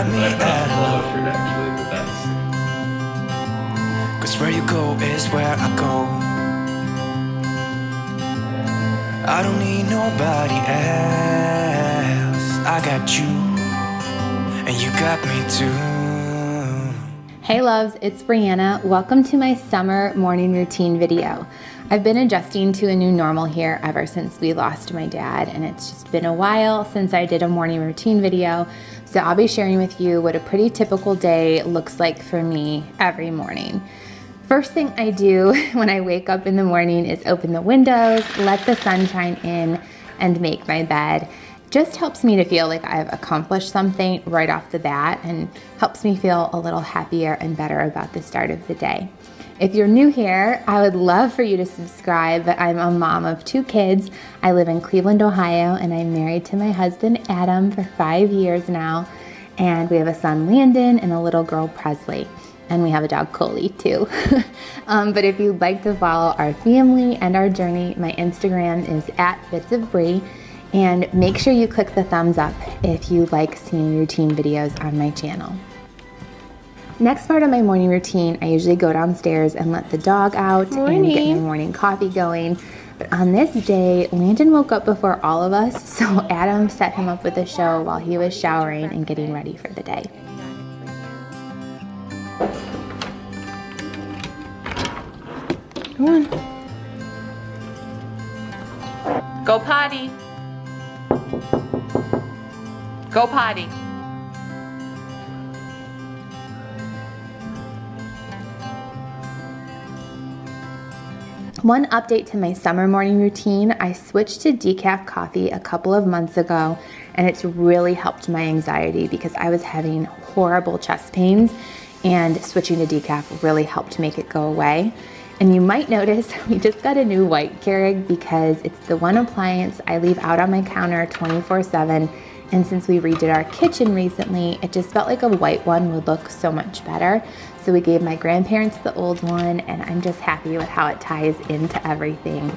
got me at home. Cause where you go is where I go. I don't need nobody else. I got you, and you got me too. Hey loves, it's Brianna. Welcome to my summer morning routine video. I've been adjusting to a new normal here ever since we lost my dad, and it's just been a while since I did a morning routine video. So I'll be sharing with you what a pretty typical day looks like for me every morning. First thing I do when I wake up in the morning is open the windows, let the sunshine in, and make my bed. Just helps me to feel like I've accomplished something right off the bat and helps me feel a little happier and better about the start of the day. If you're new here, I would love for you to subscribe, but I'm a mom of 2 kids. I live in Cleveland, Ohio, and I'm married to my husband, Adam, for 5 years now. And we have a son, Landon, and a little girl, Presley. And we have a dog, Coley, too. But if you'd like to follow our family and our journey, my Instagram is @bitsofbri. And make sure you click the thumbs up if you like seeing routine videos on my channel. Next part of my morning routine, I usually go downstairs and let the dog out and get my morning coffee going. But on this day, Landon woke up before all of us, so Adam set him up with a show while he was showering and getting ready for the day. Come on. Go potty. Go potty. One update to my summer morning routine, I switched to decaf coffee a couple of months ago, and it's really helped my anxiety because I was having horrible chest pains, and switching to decaf really helped make it go away. And you might notice we just got a new white Keurig because it's the one appliance I leave out on my counter 24/7. And since we redid our kitchen recently, it just felt like a white one would look so much better. So we gave my grandparents the old one, and I'm just happy with how it ties into everything.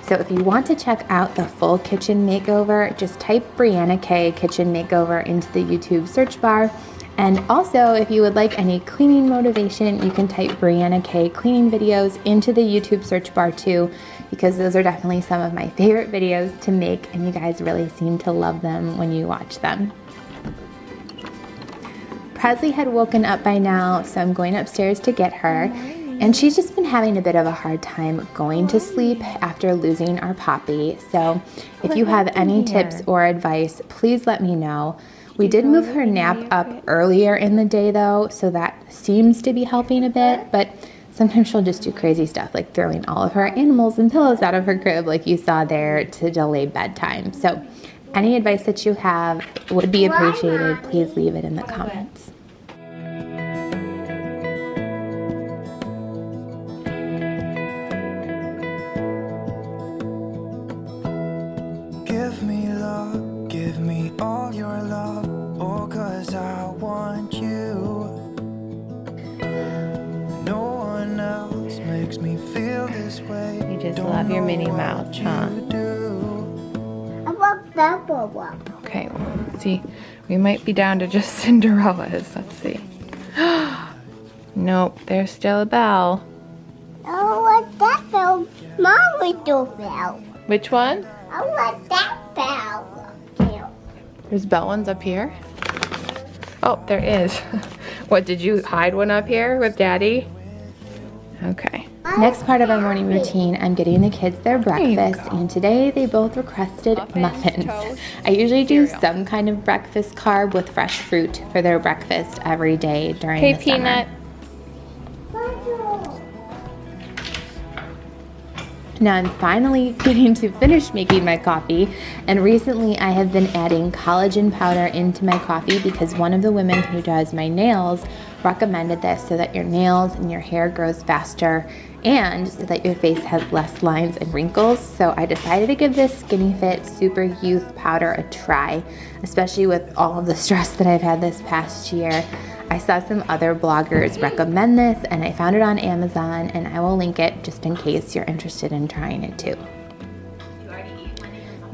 So if you want to check out the full kitchen makeover, just type Brianna.K kitchen makeover into the YouTube search bar. And also, if you would like any cleaning motivation, you can type Brianna.K cleaning videos into the YouTube search bar too, because those are definitely some of my favorite videos to make, and you guys really seem to love them when you watch them. Presley had woken up by now, so I'm going upstairs to get her, and she's just been having a bit of a hard time going to sleep after losing our Poppy. So if you have any tips or advice, please let me know. We did move her nap up earlier in the day though, so that seems to be helping a bit, but sometimes she'll just do crazy stuff like throwing all of her animals and pillows out of her crib like you saw there to delay bedtime. So any advice that you have would be appreciated. Please leave it in the comments. Give me love, give me all your love, oh, 'cause I want you. No one else makes me feel this way. You just love your Minnie Mouse, huh? I want that one. Okay, well, let's see. We might be down to just Cinderella's. Let's see. Nope, there's still a bell. I want that bell. Mom little bell. Which one? I want that bell. There's bell ones up here. Oh, there is. What, did you hide one up here with Daddy? Okay. Next part of our morning routine, I'm getting the kids their breakfast, and today they both requested muffins. I usually do some kind of breakfast carb with fresh fruit for their breakfast every day during the summer. Peanut. Now I'm finally getting to finish making my coffee, and recently I have been adding collagen powder into my coffee because one of the women who does my nails recommended this so that your nails and your hair grows faster and so that your face has less lines and wrinkles. So I decided to give this Skinny Fit Super Youth powder a try, especially with all of the stress that I've had this past year. I saw some other bloggers recommend this, and I found it on Amazon, and I will link it just in case you're interested in trying it too.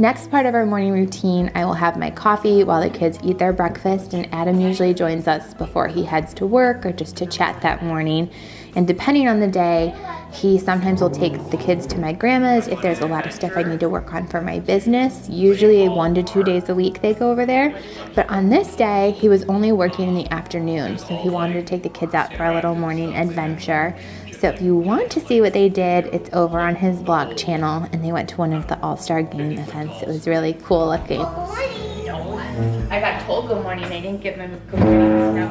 Next part of our morning routine, I will have my coffee while the kids eat their breakfast, and Adam usually joins us before he heads to work or just to chat that morning. And depending on the day, he sometimes will take the kids to my grandma's if there's a lot of stuff I need to work on for my business. Usually 1 to 2 days a week they go over there. But on this day, he was only working in the afternoon, so he wanted to take the kids out for a little morning adventure. So if you want to see what they did, it's over on his vlog channel, and they went to one of the All-Star Game events. It was really cool looking. I got told good morning. I didn't give him a good morning. No.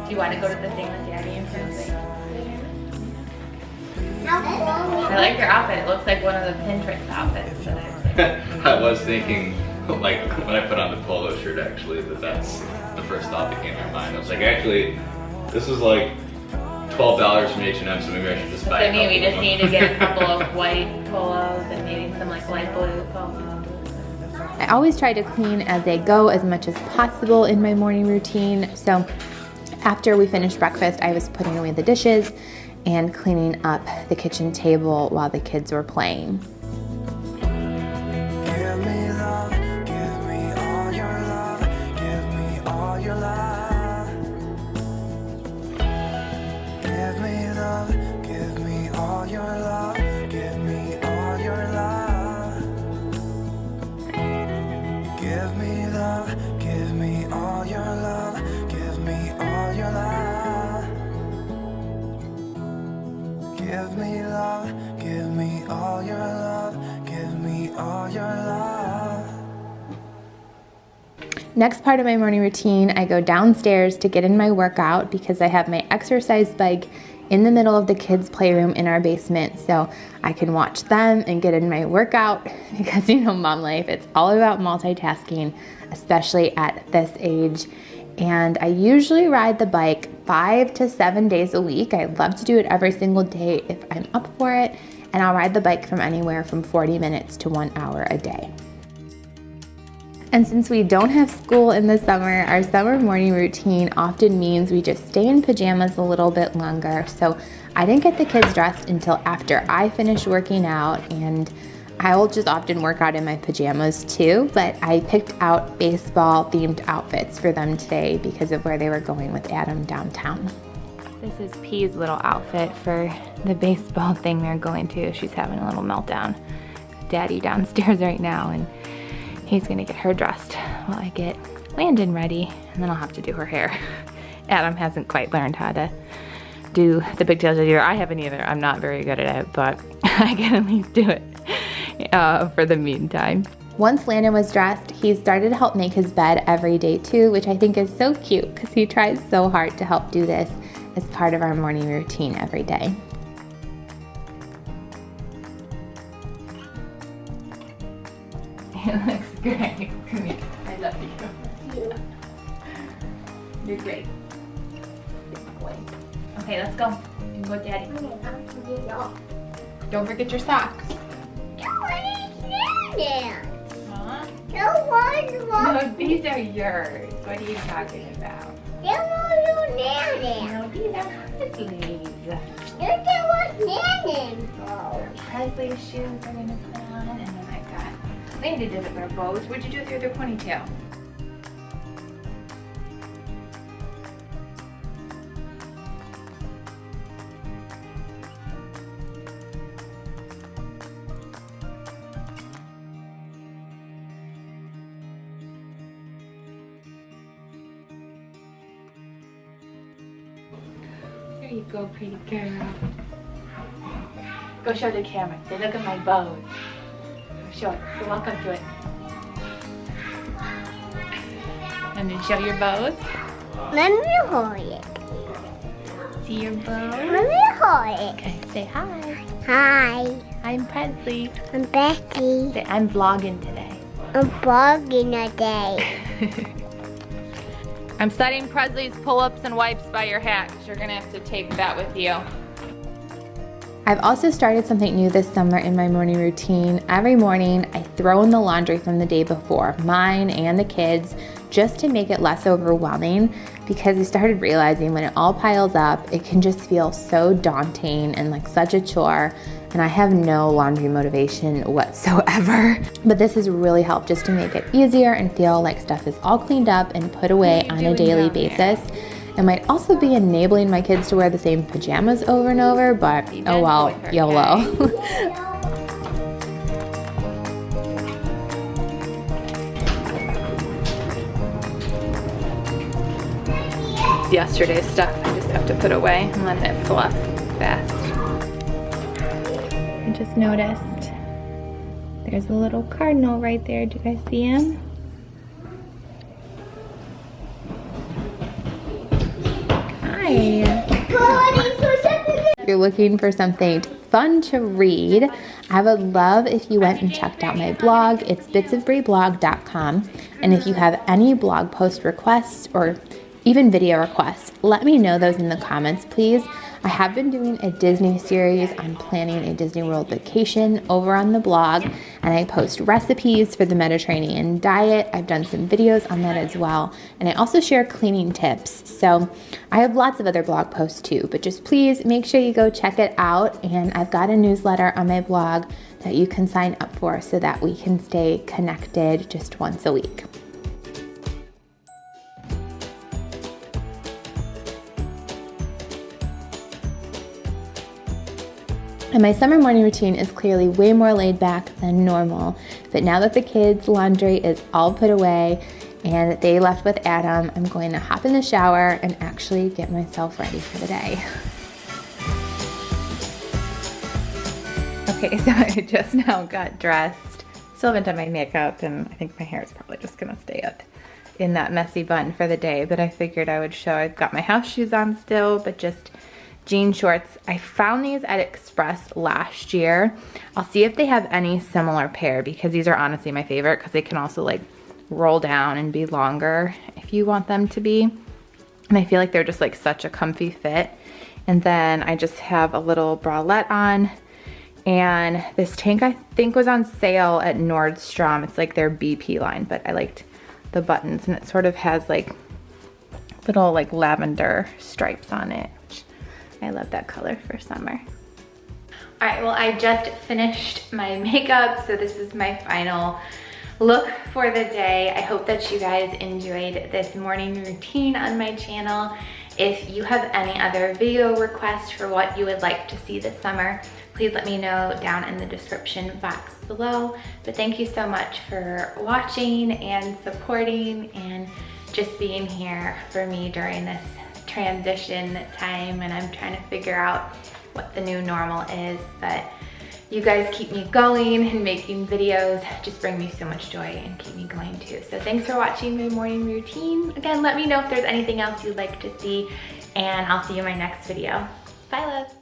Do you want to go to the thing with Daddy and something? I like your outfit. It looks like one of the Pinterest outfits. I was thinking, like, when I put on the polo shirt, actually, that's the first thought that came to my mind. I was like, actually, this is like $12 from H&M, so maybe I should just buy So maybe we just need to get a couple of white polos and maybe some like light blue polos. I always try to clean as I go as much as possible in my morning routine. So after we finished breakfast, I was putting away the dishes and cleaning up the kitchen table while the kids were playing. Next part of my morning routine, I go downstairs to get in my workout because I have my exercise bike in the middle of the kids' playroom in our basement, so I can watch them and get in my workout because, you know, mom life, it's all about multitasking, especially at this age. And I usually ride the bike 5 to 7 days a week. I love to do it every single day if I'm up for it, and I'll ride the bike from anywhere from 40 minutes to 1 hour a day. And since we don't have school in the summer, our summer morning routine often means we just stay in pajamas a little bit longer. So I didn't get the kids dressed until after I finished working out, and I will just often work out in my pajamas too, but I picked out baseball themed outfits for them today because of where they were going with Adam downtown. This is P's little outfit for the baseball thing they're going to. She's having a little meltdown. Daddy downstairs right now, and he's gonna get her dressed while I get Landon ready, and then I'll have to do her hair. Adam hasn't quite learned how to do the pigtails either. I haven't either. I'm not very good at it, but I can at least do it for the meantime. Once Landon was dressed, he started to help make his bed every day too, which I think is so cute because he tries so hard to help do this as part of our morning routine every day. It looks great. Come here. I love you. You're great. Good boy. Okay, let's go. You can go with Daddy. Don't forget your socks. Huh? No, these are yours. What are you talking about? No, these are Presley's. Presley's shoes are gonna put on, and then I got Landon doesn't wear bows. What'd you do with your other ponytail? There you go, pretty girl. Go show the camera. Say, look at my bows. Show it. Go walk up to it. And then show your bows. Let me hold it. See your bows? Let me hold it. Okay, say hi. Hi, I'm Presley. I'm Becky. Say, I'm vlogging today. I'm vlogging today. I'm studying Presley's pull-ups and wipes by your hat. You're gonna have to take that with you. I've also started something new this summer in my morning routine. Every morning, I throw in the laundry from the day before, mine and the kids, just to make it less overwhelming. because I started realizing when it all piles up, it can just feel so daunting and like such a chore, and I have no laundry motivation whatsoever. But this has really helped just to make it easier and feel like stuff is all cleaned up and put away on a daily basis. It might also be enabling my kids to wear the same pajamas over and over, but oh well, YOLO. It's yesterday's stuff. I just have to put away and let it fluff fast. I just noticed there's a little cardinal right there. Do you guys see him? Hi. If you're looking for something fun to read, I would love if you went and checked out my blog. It's bitsofbri.com. And if you have any blog post requests or even video requests, let me know those in the comments, please. I have been doing a Disney series on planning a Disney World vacation over on the blog, and I post recipes for the Mediterranean diet. I've done some videos on that as well, and I also share cleaning tips. So I have lots of other blog posts too, but just please make sure you go check it out. And I've got a newsletter on my blog that you can sign up for so that we can stay connected just once a week. And my summer morning routine is clearly way more laid back than normal. But now that the kids' laundry is all put away and they left with Adam, I'm going to hop in the shower and actually get myself ready for the day. Okay, so I just now got dressed. Still haven't done my makeup, and I think my hair is probably just gonna stay up in that messy bun for the day, but I figured I would show. I've got my house shoes on still, but just jean shorts. I found these at Express last year. I'll see if they have any similar pair, because these are honestly my favorite because they can also like roll down and be longer if you want them to be. And I feel like they're just like such a comfy fit. And then I just have a little bralette on, and this tank I think was on sale at Nordstrom. It's like their BP line, but I liked the buttons, and it sort of has like little like lavender stripes on it. I love that color for summer. All right, well, I just finished my makeup, so this is my final look for the day. I hope that you guys enjoyed this morning routine on my channel. If you have any other video requests for what you would like to see this summer, please let me know down in the description box below. But thank you so much for watching and supporting and just being here for me during this transition time, and I'm trying to figure out what the new normal is. But you guys keep me going, and making videos just bring me so much joy and keep me going too. So thanks for watching my morning routine. Again, let me know if there's anything else you'd like to see, and I'll see you in my next video. Bye, loves.